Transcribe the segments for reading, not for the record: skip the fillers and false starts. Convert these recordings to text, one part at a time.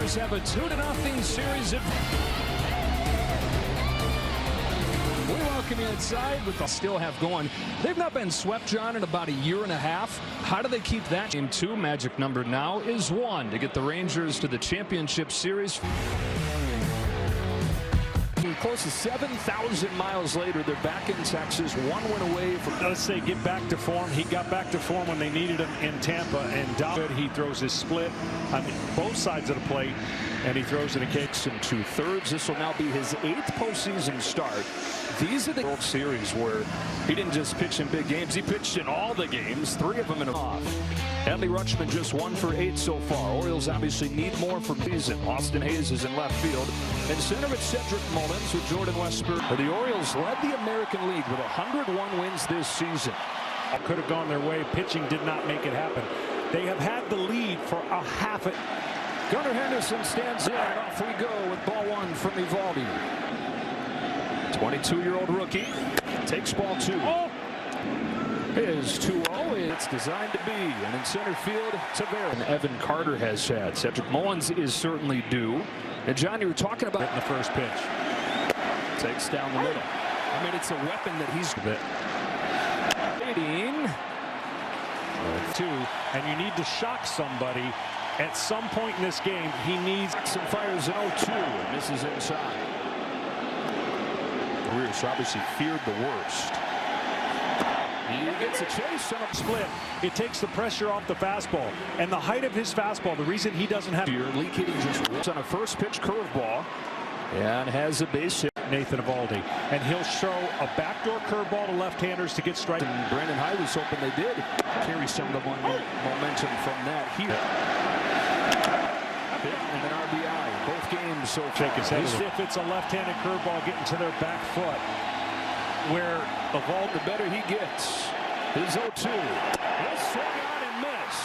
Rangers have a 2-0 series. We welcome you inside with the still have going. They've not been swept, John, in about a year and a half. How do they keep that? Game 2, magic number now is 1 to get the Rangers to the championship series. Close to 7,000 miles later, they're back in Texas, 1 win away from. Let's say get back to form. He got back to form when they needed him in Tampa, and he throws his split on both sides of the plate, and he throws it a kicks in 2/3. This will now be his 8th postseason start. These are the World Series where he didn't just pitch in big games, he pitched in all the games, 3 of them in a off. Adley Rutschman just 1 for 8 so far. Orioles obviously need more for season. Austin Hayes is in left field. In center, it's Cedric Mullins with Jordan Westburg. The Orioles led the American League with 101 wins this season. Could have gone their way. Pitching did not make it happen. They have had the lead for a half. Gunnar Henderson stands in, and off we go with ball 1 from Evaldi. 22-year-old rookie takes ball 2. Is 2-0. It's designed to be, and in center field, Tavares. And Evan Carter has had. Cedric Mullins is certainly due. And John, you were talking about in the first pitch. Takes down the middle. I mean, it's a weapon that he's waiting. 2, and you need to shock somebody at some point in this game. He needs some fires in 0-2 and misses inside. Rears obviously feared the worst. He gets a chase on a split. It takes the pressure off the fastball, and the height of his fastball. The reason he doesn't have Lee Kitty just whips on a first pitch curveball and has a base hit. Nathan Evaldi, and he'll show a backdoor curveball to left-handers to get strike. And Brandon Hyde was hoping they did carry some of the momentum from that here. And an RBI both games so far. Shake his head. If it's a left-handed curveball getting to their back foot, where Evaldi, the better he gets. His 0-2. He'll swing on and miss.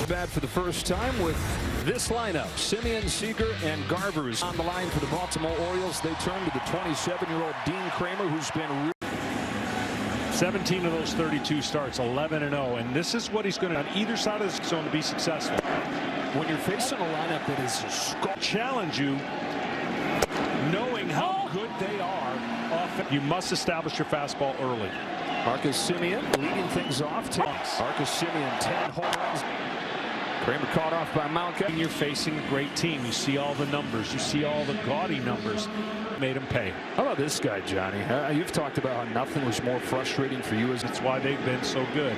Bad for the first time with this lineup. Simeon, Seager, and Garver is on the line for the Baltimore Orioles. They turn to the 27-year-old Dean Kramer, who's been 17 of those 32 starts, 11-0, and this is what he's going to on either side of the zone to be successful. When you're facing a lineup that is challenge you, knowing how good they are, you must establish your fastball early. Marcus Simeon leading things off. Marcus Simeon 10 home runs. Kramer caught off by Malka. You're facing a great team. You see all the numbers. You see all the gaudy numbers. Made him pay. How about this guy, Johnny? You've talked about how nothing was more frustrating for you. That's why they've been so good.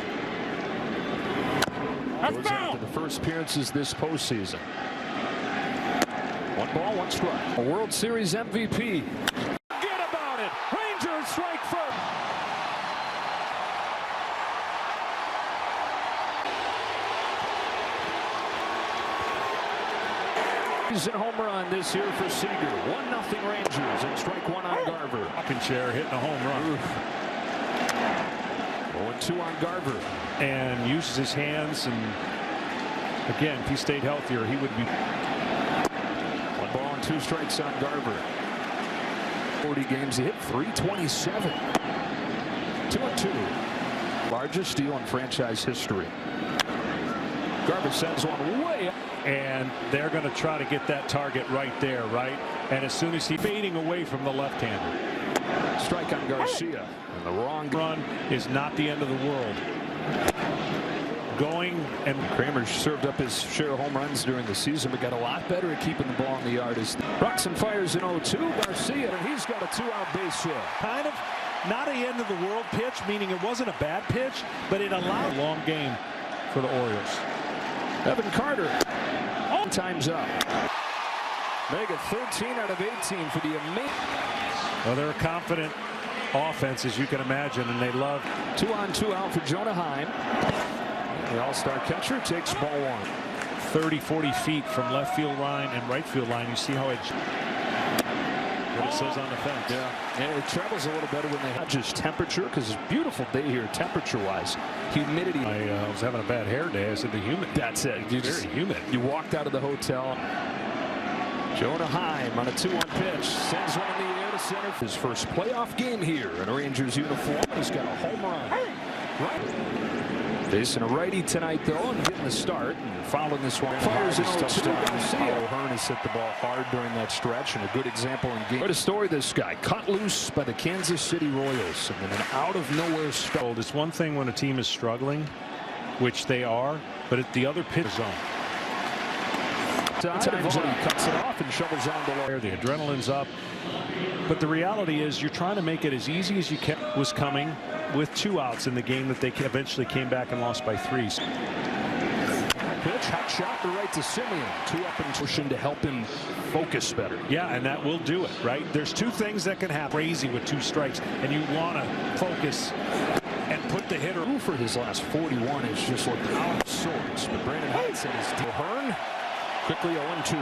Goes after the first appearances this postseason. 1 ball, 1 strike. A World Series MVP. Forget about it. Rangers strike first. He's a home run this year for Seager. 1-0 Rangers, and strike 1 on Garver. Rocking chair hitting a home run. 0-2 on Garver. And uses his hands, and again, if he stayed healthier, he would be. 1 ball and 2 strikes on Garver. 40 games, he hit .327. 2-2. Largest steal in franchise history. Garver sends one way up. And they're going to try to get that target right there, right? And as soon as he's fading away from the left-hander. Strike on Garcia. And the wrong run is not the end of the world. Going and Kramer served up his share of home runs during the season, but got a lot better at keeping the ball in the yard. Rocks and fires in 0-2. Garcia, and he's got a 2-out base hit. Kind of not a end of the world pitch, meaning it wasn't a bad pitch, but it allowed a long game for the Orioles. Evan Carter. Time's up. Make it 13 out of 18 for the amazing. Well, they're a confident offense, as you can imagine, and they love. 2-on-2 out for Jonah Heim. The all-star catcher takes ball 1. 30-40 feet from left field line and right field line. You see how it says on the fence. Yeah, it travels a little better when they have just temperature, because it's a beautiful day here temperature-wise. Humidity. I was having a bad hair day. I said the humid. That's it. It's very humid. You walked out of the hotel. Jonah Heim on a 2-1 pitch. Sends one in the air to center. His first playoff game here in a Rangers uniform. He's got a home run. Right. Facing a righty tonight, though, and getting the start. And following this one, fires his touchdown. Hearn has hit the ball hard during that stretch, and a good example in game. What a story, this guy. Cut loose by the Kansas City Royals, and then an out-of-nowhere start. It's one thing when a team is struggling, which they are, but at the other pitch zone. He cuts it off and shovels on the low. The adrenaline's up, but the reality is you're trying to make it as easy as you can. Was coming with 2 outs in the game that they eventually came back and lost by 3. Pitch, hot shot to right to Simeon. 2 up and pushing to help him focus better. Yeah, and that will do it, right? There's 2 things that can happen. Crazy with 2 strikes, and you want to focus and put the hitter. For his last 41 is just like out of sorts. But Brandon Hyde said his deal. Hearn quickly 0-2.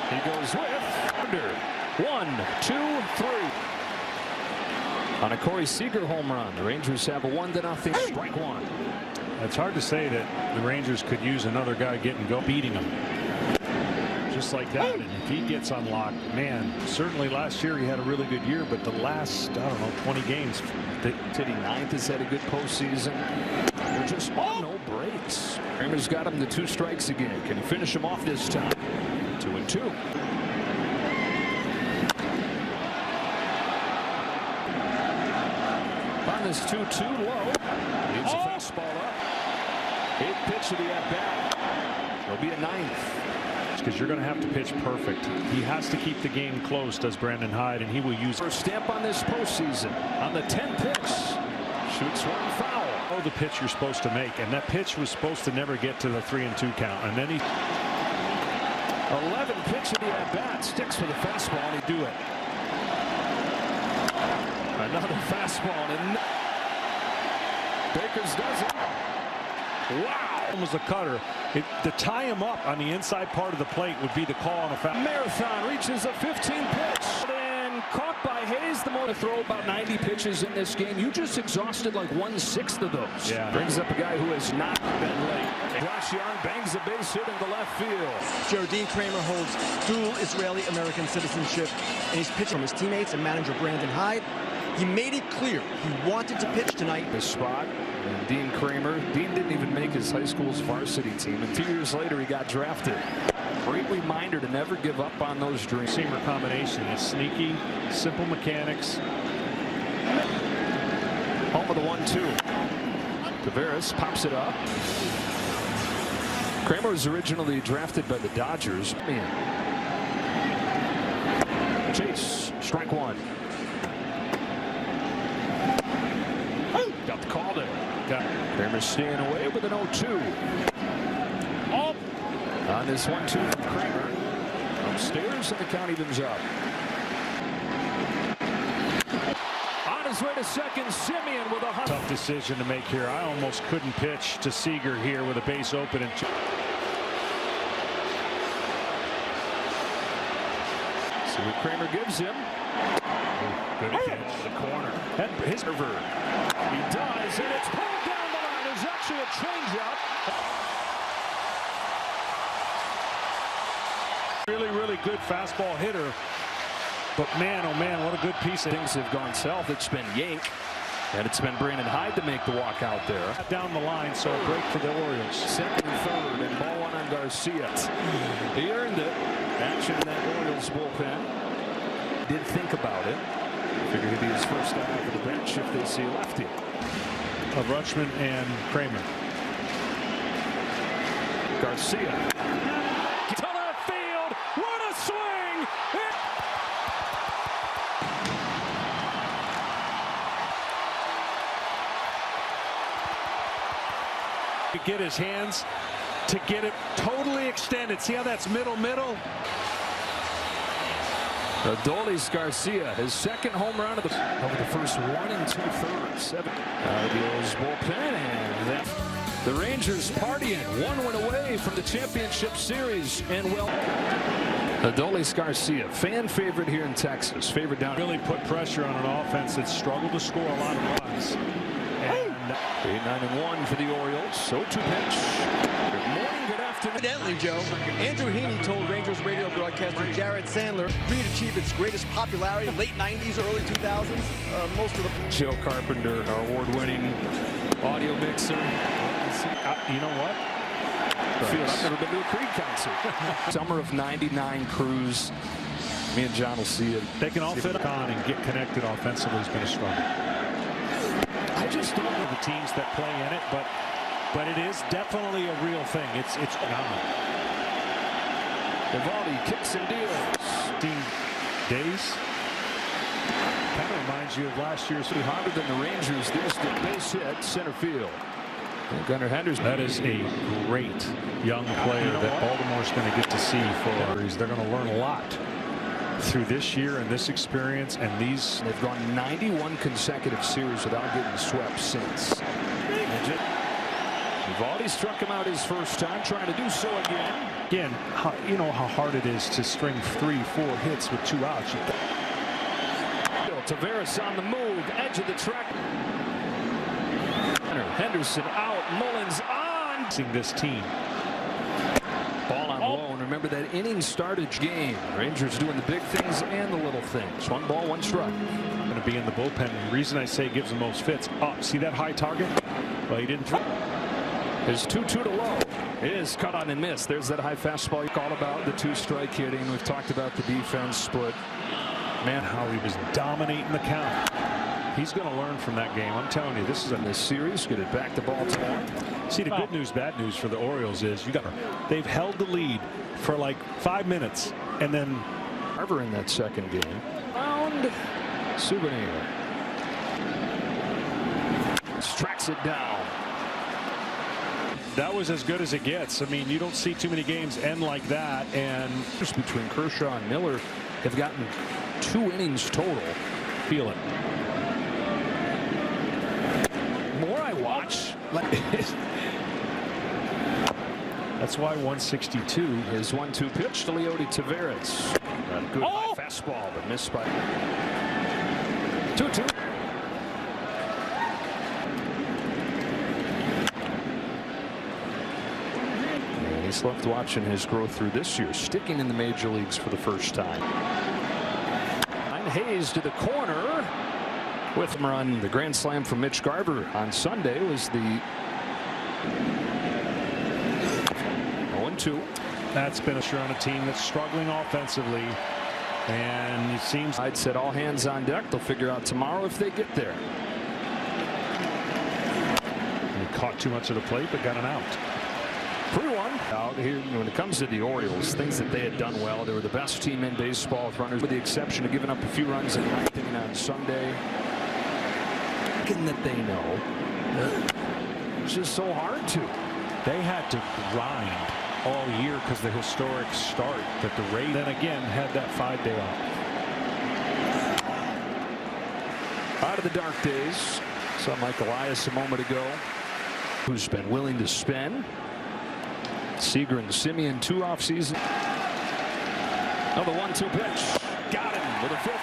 He goes with under 1, 2, 3. On a Corey Seager home run, the Rangers have a 1-0 strike 1. It's hard to say that the Rangers could use another guy beating him. Just like that. And if he gets unlocked, man, certainly last year he had a really good year, but the last, I don't know, 20 games. Titty Ninth has had a good postseason. There just are no breaks. Kramer's got him to 2 strikes again. Can he finish him off this time? 2-2. On this 2-2 low. Needs a fastball up. 8th pitch of the at-bat. It'll be a 9th. Because you're going to have to pitch perfect. He has to keep the game close, does Brandon Hyde, and he will use first stamp on this postseason. On the 10th pitch, shoots 1 foul. Oh, the pitch you're supposed to make, and that pitch was supposed to never get to the 3-2 count, and then he 11th pitch of the at-bat, sticks with a fastball, and he do it. Another fastball, and Bakers does it. Wow. Was the cutter. To tie him up on the inside part of the plate would be the call on a foul. Marathon reaches a 15th pitch. And caught by Hayes. The more to throw about 90 pitches in this game. You just exhausted like 1/6 of those. Yeah. Brings up a guy who has not been late. Josh Young bangs a base hit into left field. Dean Kramer holds dual Israeli-American citizenship, and he's pitching from his teammates and manager Brandon Hyde. He made it clear he wanted to pitch tonight. This spot, and Dean Kramer. Dean didn't even make his high school's varsity team, and 2 years later he got drafted. Great reminder to never give up on those dreams. Seamer combination is sneaky, simple mechanics. Home of the 1-2. Tavares pops it up. Kramer was originally drafted by the Dodgers. Chase, strike 1. Got the call there. Kramer staying away with an 0-2. On this 1-2 from Kramer. Upstairs, and the count evens up. On his way to second, Simeon with a tough decision to make here. I almost couldn't pitch to Seager here with a base open and see what Kramer gives him. Good catch. The corner. His river. He does, and it's pulled down the line. There's actually a changeup. Really good fastball hitter. But man, oh man, what a good piece of things have gone south. It's been Yank, and it's been Brandon Hyde to make the walk out there. Down the line, so a break for the Orioles. Second and third, and ball 1 on Garcia. He earned it. Action in that Orioles bullpen. Did think about it. Figured he'd be his first guy off of the bench if they see a lefty. Of Rutschman and Kramer. Garcia. To left field. What a swing! To get his hands to get it totally extended. See how that's middle. ALDS Garcia, his second home run of the first 1 2/3. 7 out of the Orioles bullpen, and that the Rangers partying 1 win away from the championship series. And well, ALDS Garcia, fan favorite here in Texas, favorite down. Really put pressure on an offense that struggled to score a lot of runs. And 8-9-1 for the Orioles. So to pitch. Good morning, good afternoon. Evidently, Joe, Andrew Heaney told Rangers radio broadcaster Jared Sandler he'd achieve its greatest popularity late 90s, early 2000s. Most of the Joe Carpenter, our award-winning Audio mixer. You know what? I've never been to a Creed concert. Summer of '99 cruise. Me and John will see it. They can all fit on and get connected offensively has been a struggle. I just don't know the teams that play in it, but it is definitely a real thing. It's phenomenal. Vivaldi kicks and deals. Days. Kind of reminds you of last year's. Harder than the Rangers. There's the base hit, center field. And Gunnar Henderson. That is a great young player that Baltimore's going to get to see for. They're going to learn a lot through this year and this experience and these. They've gone 91 consecutive series without getting swept since. Vivaldi struck him out his first time, trying to do so again. Again, you know how hard it is to string 3-4 hits with 2 outs. Tavares on the move, edge of the track. Henderson out, Mullins on. Seeing this team. Ball on low, and remember that inning started game. Rangers doing the big things and the little things. 1 ball, 1 strike. Going to be in the bullpen. And the reason I say gives the most fits. Oh, see that high target? Well, he didn't throw. His 2-2 to low. It is cut on and missed. There's that high fastball. All about the 2-strike hitting. We've talked about the defense split. Man, how he was dominating the count. He's going to learn from that game. I'm telling you, this is in this series. Get it back to Baltimore. See, the good news, bad news for the Orioles is they've held the lead for like 5 minutes, and then Carver in that second game. Round Souvenir tracks it down. That was as good as it gets. I mean, you don't see too many games end like that. And just between Kershaw and Miller have gotten 2 innings total. Feel it. More I watch. That's why 162 is 1-2 pitch to Leody Tavares. A good high fastball, but missed by 2-2. He's left watching his growth through this year, sticking in the major leagues for the first time. Hayes to the corner with him on the grand slam from Mitch Garver on Sunday was the 0-2. That's been on a team that's struggling offensively, and it seems I'd said all hands on deck. They'll figure out tomorrow if they get there. He caught too much of the plate, but got an out. 3-1 out here. When it comes to the Orioles, things that they had done well, they were the best team in baseball with runners, with the exception of giving up a few runs in the ninth inning on Sunday. That they know it's just so hard to. They had to grind all year because the historic start that the Rays then again had that 5-day off. Out of the dark days, saw Mike Elias a moment ago, who's been willing to spend. Seager and Simeon 2 off season. Oh, the 1-2 pitch got him with a 50.